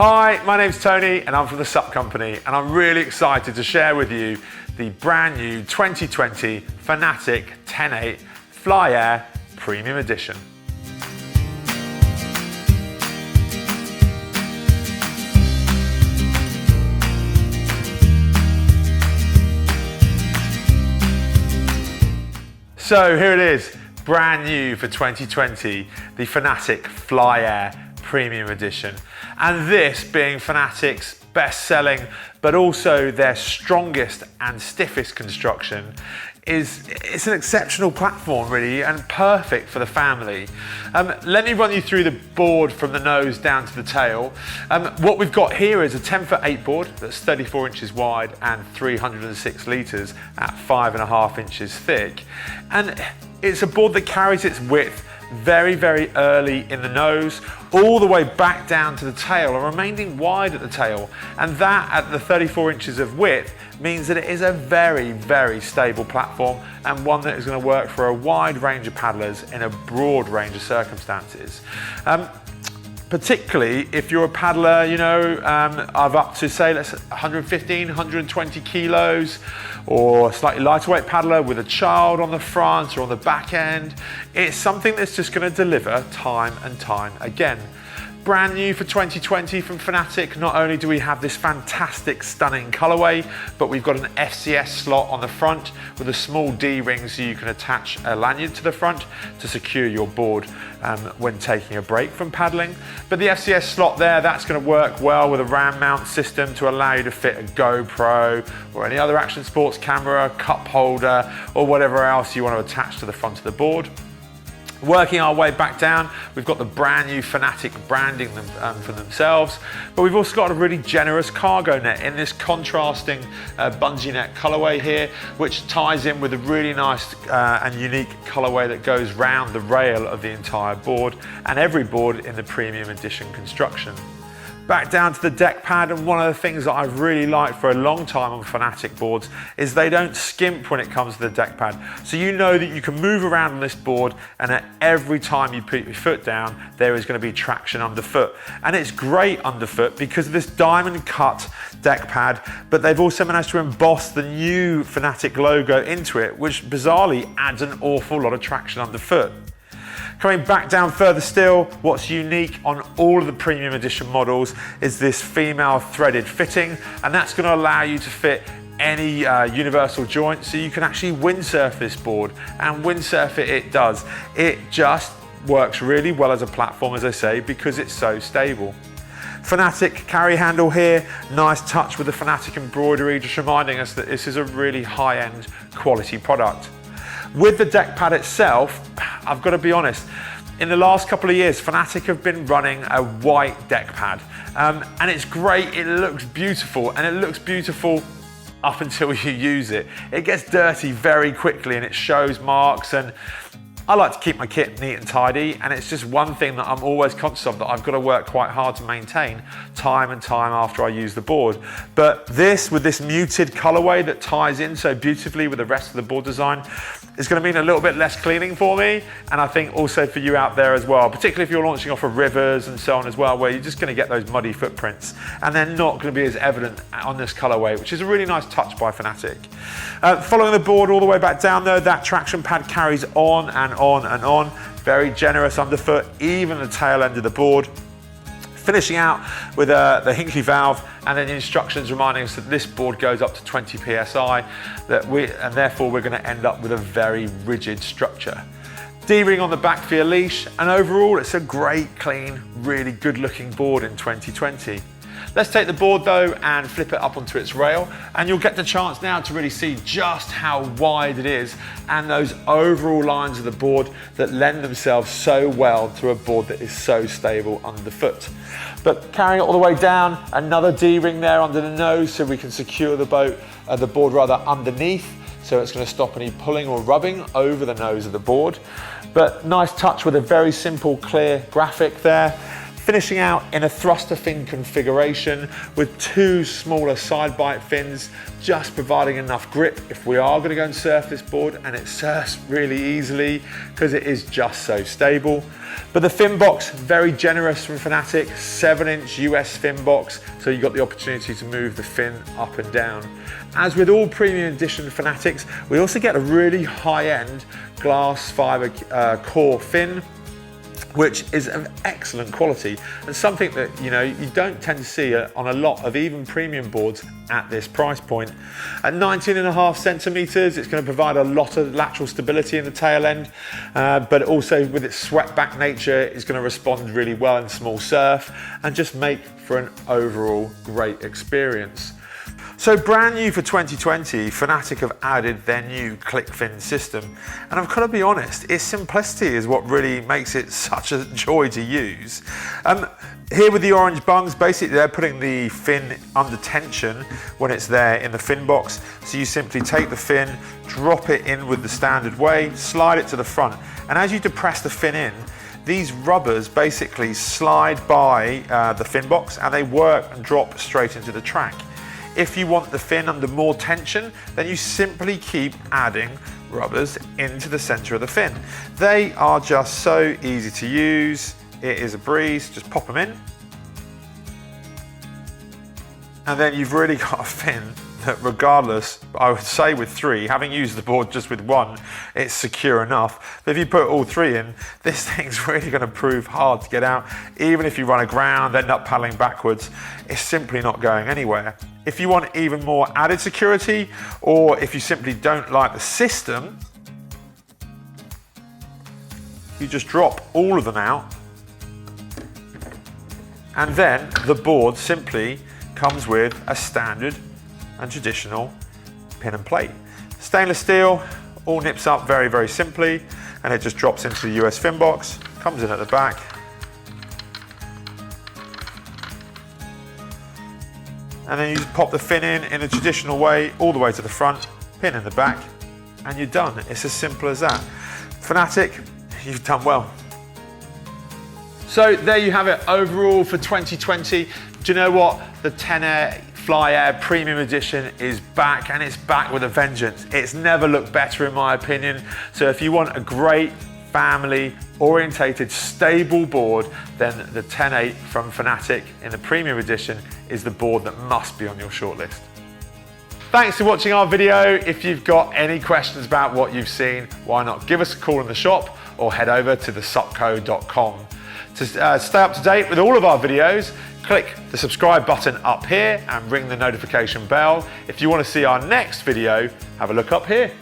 Hi, my name's Tony and I'm from the SUP Company, and I'm really excited to share with you the brand new 2020 Fanatic 10.8 Fly Air Premium Edition. So here it is, brand new for 2020, the Fanatic Fly Air Premium Edition. And this being Fanatic's best-selling, but also their strongest and stiffest construction, it's an exceptional platform really, and perfect for the family. Let me run you through the board from the nose down to the tail. What we've got here is a 10'8" board that's 34 inches wide and 306 litres at 5.5 inches thick. And it's a board that carries its width very, very early in the nose, all the way back down to the tail, and remaining wide at the tail. And that, at the 34 inches of width, means that it is a very, very stable platform, and one that is going to work for a wide range of paddlers in a broad range of circumstances. Particularly if you're a paddler, you know, of up to, say, let's 115, 120 kilos, or a slightly lighter weight paddler with a child on the front or on the back end. It's something that's just going to deliver time and time again. Brand new for 2020 from Fanatic, not only do we have this fantastic, stunning colorway, but we've got an FCS slot on the front with a small D-ring so you can attach a lanyard to the front to secure your board when taking a break from paddling. But the FCS slot there, that's going to work well with a RAM mount system to allow you to fit a GoPro or any other action sports camera, cup holder, or whatever else you want to attach to the front of the board. Working our way back down, we've got the brand new Fanatic branding for themselves, but we've also got a really generous cargo net in this contrasting bungee net colorway here, which ties in with a really nice and unique colorway that goes round the rail of the entire board, and every board in the premium edition construction. Back down to the deck pad, and one of the things that I've really liked for a long time on Fanatic boards is they don't skimp when it comes to the deck pad. So you know that you can move around on this board, and at every time you put your foot down, there is going to be traction underfoot. And it's great underfoot because of this diamond cut deck pad, but they've also managed to emboss the new Fanatic logo into it, which bizarrely adds an awful lot of traction underfoot. Coming back down further still, what's unique on all of the premium edition models is this female threaded fitting, and that's going to allow you to fit any universal joint, so you can actually windsurf this board, and windsurf it does. It just works really well as a platform, as I say, because it's so stable. Fanatic carry handle here, nice touch with the Fanatic embroidery, just reminding us that this is a really high-end quality product. With the deck pad itself, I've got to be honest, in the last couple of years, Fanatic have been running a white deck pad. And it's great, it looks beautiful, and it looks beautiful up until you use it. It gets dirty very quickly and it shows marks, and I like to keep my kit neat and tidy, and it's just one thing that I'm always conscious of, that I've got to work quite hard to maintain time and time after I use the board. But this, with this muted colorway that ties in so beautifully with the rest of the board design, is going to mean a little bit less cleaning for me, and I think also for you out there as well, particularly if you're launching off of rivers and so on as well, where you're just going to get those muddy footprints, and they're not going to be as evident on this colorway, which is a really nice touch by Fanatic. Following the board all the way back down though, that traction pad carries on and on and on, very generous underfoot, even the tail end of the board. Finishing out with the Hinkley valve, and then the instructions reminding us that this board goes up to 20 psi, and therefore we're going to end up with a very rigid structure. D-ring on the back for your leash, and overall it's a great, clean, really good looking board in 2020. Let's take the board though and flip it up onto its rail, and you'll get the chance now to really see just how wide it is, and those overall lines of the board that lend themselves so well to a board that is so stable underfoot. But carrying it all the way down, another D-ring there under the nose so we can secure the board underneath, so it's going to stop any pulling or rubbing over the nose of the board. But nice touch with a very simple, clear graphic there. finishing out in a thruster fin configuration with 2 smaller side bite fins, just providing enough grip if we are going to go and surf this board, and it surfs really easily because it is just so stable. But the fin box, very generous from Fanatic, 7-inch US fin box, so you've got the opportunity to move the fin up and down. As with all premium edition Fanatics, we also get a really high-end glass fiber core fin, which is of excellent quality and something that you don't tend to see on a lot of even premium boards at this price point. At 19.5 centimeters, it's going to provide a lot of lateral stability in the tail end, but also with its swept back nature, it's going to respond really well in small surf and just make for an overall great experience. So brand new for 2020, Fanatic have added their new click fin system. And I've got to be honest, its simplicity is what really makes it such a joy to use. Here with the orange bungs, basically they're putting the fin under tension when it's there in the fin box. So you simply take the fin, drop it in with the standard way, slide it to the front. And as you depress the fin in, these rubbers basically slide by the fin box and they work and drop straight into the track. If you want the fin under more tension, then you simply keep adding rubbers into the center of the fin. They are just so easy to use. It is a breeze, just pop them in. And then you've really got a fin that, regardless, I would say with 3, having used the board just with 1, it's secure enough. But if you put all 3 in, this thing's really going to prove hard to get out. Even if you run aground, end up paddling backwards, it's simply not going anywhere. If you want even more added security, or if you simply don't like the system, you just drop all of them out, and then the board simply comes with a standard and traditional pin and plate. Stainless steel, all nips up very, very simply, and it just drops into the US fin box, comes in at the back. And then you just pop the fin in a traditional way, all the way to the front, pin in the back, and you're done. It's as simple as that. Fanatic, you've done well. So there you have it overall for 2020. Do you know what? The 10 Air Fly Air Premium Edition is back, and it's back with a vengeance. It's never looked better in my opinion. So if you want a great family orientated stable board, then the 10.8 from Fanatic in the Premium Edition is the board that must be on your shortlist. Thanks for watching our video. If you've got any questions about what you've seen, why not give us a call in the shop or head over to thesupco.com. To stay up to date with all of our videos, click the subscribe button up here and ring the notification bell. If you want to see our next video, have a look up here.